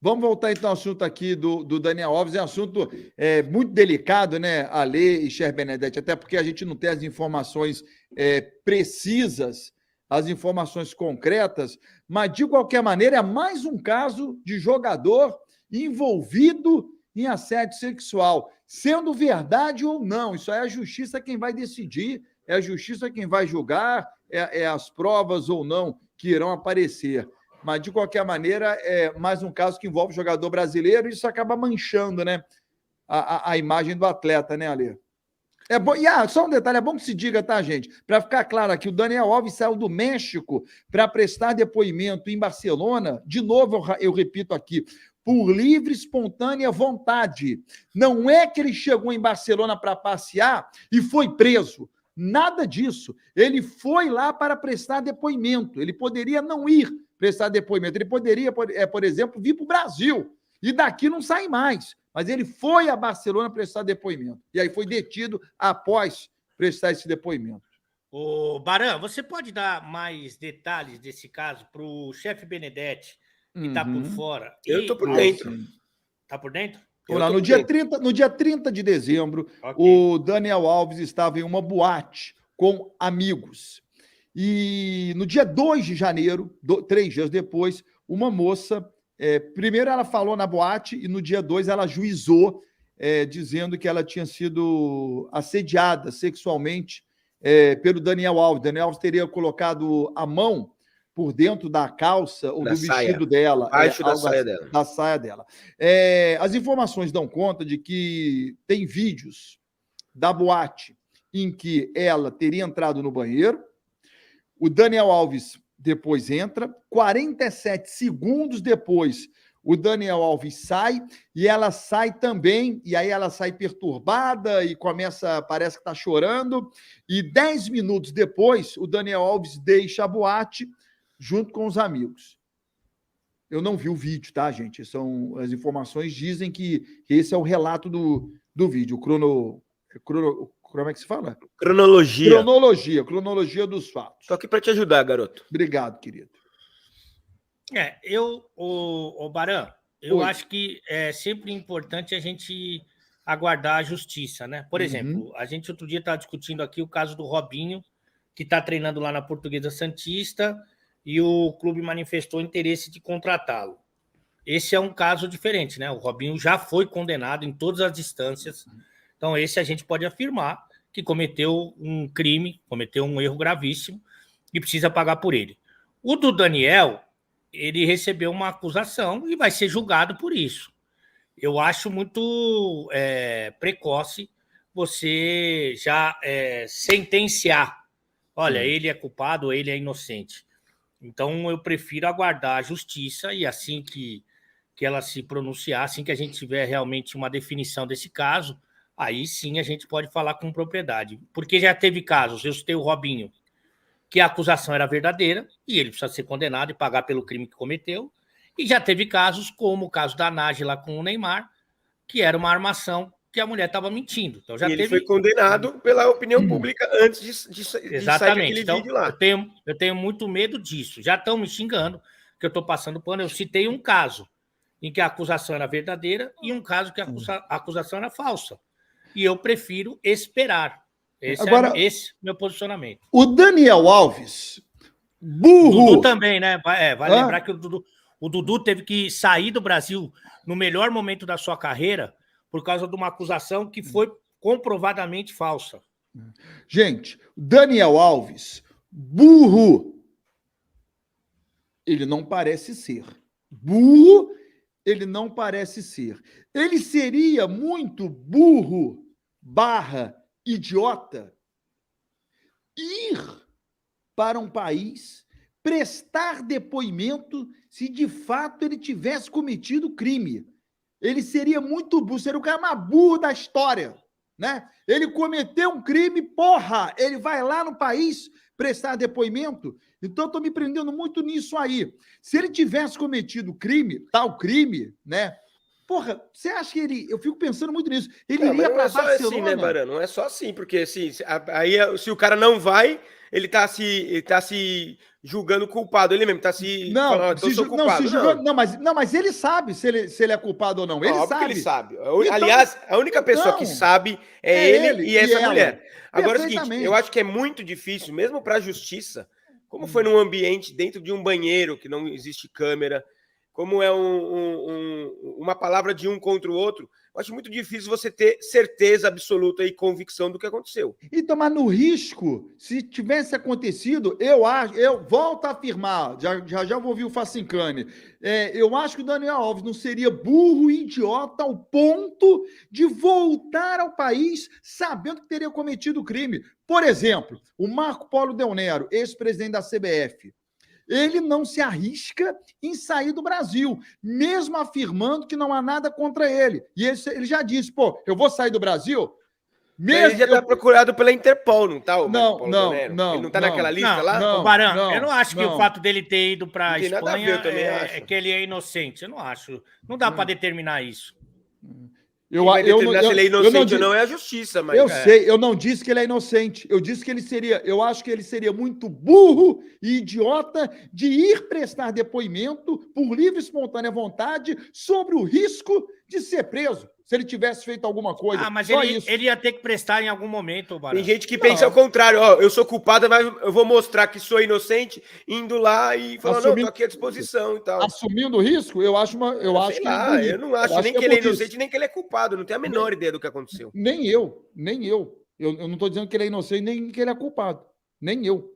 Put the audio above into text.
Vamos voltar então ao assunto aqui do Daniel Alves. É um assunto muito delicado, né, Ale e Cher Benedetti, até porque a gente não tem as informações precisas, as informações concretas, mas de qualquer maneira é mais um caso de jogador envolvido em assédio sexual, sendo verdade ou não. Isso é a justiça quem vai decidir, é a justiça quem vai julgar, é as provas ou não que irão aparecer. Mas, de qualquer maneira, é mais um caso que envolve jogador brasileiro e isso acaba manchando, né, a imagem do atleta, né, Ale? É bom, só um detalhe, é bom que se diga, tá, gente? Para ficar claro aqui, o Daniel Alves saiu do México para prestar depoimento em Barcelona, de novo, eu repito aqui, por livre, espontânea vontade. Não é que ele chegou em Barcelona para passear e foi preso. Nada disso. Ele foi lá para prestar depoimento. Ele poderia não ir prestar depoimento. Ele poderia, por exemplo, vir para o Brasil e daqui não sai mais. Mas ele foi a Barcelona prestar depoimento. E aí foi detido após prestar esse depoimento. Ô, Baran, você pode dar mais detalhes desse caso para o chefe Benedetti, que está por fora? Eu estou por dentro. Está por dentro? No dia 30 de dezembro, o Daniel Alves estava em uma boate com amigos. E no dia 2 de janeiro, 3 dias depois, uma moça, primeiro ela falou na boate e no dia 2 ela juizou, dizendo que ela tinha sido assediada sexualmente pelo Daniel Alves. Daniel Alves teria colocado a mão por dentro da calça ou do vestido dela. Abaixo da saia dela. Da saia dela. As informações dão conta de que tem vídeos da boate em que ela teria entrado no banheiro, o Daniel Alves depois entra, 47 segundos depois, o Daniel Alves sai, e ela sai também, e aí ela sai perturbada e parece que está chorando, e 10 minutos depois, o Daniel Alves deixa a boate junto com os amigos. Eu não vi o vídeo, tá, gente? As informações dizem que esse é o relato do vídeo, como é que se fala? Cronologia dos fatos. Estou aqui para te ajudar, garoto. Obrigado, querido. Baran, eu acho que é sempre importante a gente aguardar a justiça, né? Por exemplo, a gente outro dia estava discutindo aqui o caso do Robinho, que está treinando lá na Portuguesa Santista, e o clube manifestou interesse de contratá-lo. Esse é um caso diferente, né? O Robinho já foi condenado em todas as instâncias. Então, esse a gente pode afirmar que cometeu um crime, cometeu um erro gravíssimo e precisa pagar por ele. O do Daniel, ele recebeu uma acusação e vai ser julgado por isso. Eu acho muito precoce você já sentenciar. Olha, ele é culpado, ele é inocente. Então, eu prefiro aguardar a justiça e assim que ela se pronunciar, assim que a gente tiver realmente uma definição desse caso, aí sim a gente pode falar com propriedade. Porque já teve casos, eu citei o Robinho, que a acusação era verdadeira e ele precisa ser condenado e pagar pelo crime que cometeu. E já teve casos, como o caso da Nájila com o Neymar, que era uma armação que a mulher estava mentindo. Então, ele foi condenado pela opinião pública antes de sair aquele vídeo lá. Eu tenho muito medo disso. Já estão me xingando que eu estou passando pano. Eu citei um caso em que a acusação era verdadeira e um caso que a acusação era falsa. E eu prefiro esperar. Esse é meu posicionamento. O Daniel Alves, burro... O Dudu também, né? Vai lembrar que o Dudu teve que sair do Brasil no melhor momento da sua carreira por causa de uma acusação que foi comprovadamente falsa. Gente, Daniel Alves, burro, ele não parece ser. Burro, ele não parece ser. Ele seria muito burro / idiota ir para um país, prestar depoimento se de fato ele tivesse cometido crime. Ele seria muito burro, seria o cara mais burro da história, né? Ele cometeu um crime, porra, ele vai lá no país prestar depoimento. Então, eu estou me prendendo muito nisso aí. Se ele tivesse cometido crime, tal crime, né? Porra, você acha que ele... Eu fico pensando muito nisso. Ele iria para Barcelona... Assim, né, Barão? Não é só assim, porque assim, aí, se o cara não vai, ele tá se julgando culpado, ele mesmo tá se Não, falando, eu sou culpado. Mas ele sabe se ele é culpado ou não. Ele sabe. Que ele sabe. Então, aliás, a única pessoa que sabe é ele e essa mulher. Agora é o seguinte, eu acho que é muito difícil, mesmo para a justiça, como foi num ambiente dentro de um banheiro que não existe câmera, como é uma palavra de um contra o outro, eu acho muito difícil você ter certeza absoluta e convicção do que aconteceu. E tomar no risco, se tivesse acontecido, eu volto a afirmar, já vou ouvir o Facincani, eu acho que o Daniel Alves não seria burro e idiota ao ponto de voltar ao país sabendo que teria cometido crime. Por exemplo, o Marco Polo Del Nero, ex-presidente da CBF, ele não se arrisca em sair do Brasil, mesmo afirmando que não há nada contra ele. E ele já disse, eu vou sair do Brasil? Mesmo ele já está procurado pela Interpol, não está? Não. Ele não está naquela lista lá? Não, Barão, eu não acho que o fato dele ter ido para a Espanha é que ele é inocente. Eu não acho. Não dá para determinar isso. Se ele é inocente ou não é a justiça, mas... sei, eu não disse que ele é inocente. Eu disse que eu acho que ele seria muito burro e idiota de ir prestar depoimento por livre e espontânea vontade sobre o risco de ser preso, se ele tivesse feito alguma coisa. Mas ele ia ter que prestar em algum momento, Barão. Tem gente que pensa ao contrário, eu sou culpado, mas eu vou mostrar que sou inocente, indo lá e falando, não, tô aqui à disposição e tal. Assumindo o risco, eu acho que... eu não acho nem que ele é inocente, nem que ele é culpado, não tenho a menor ideia do que aconteceu. Nem eu. Eu não estou dizendo que ele é inocente, nem que ele é culpado. Nem eu.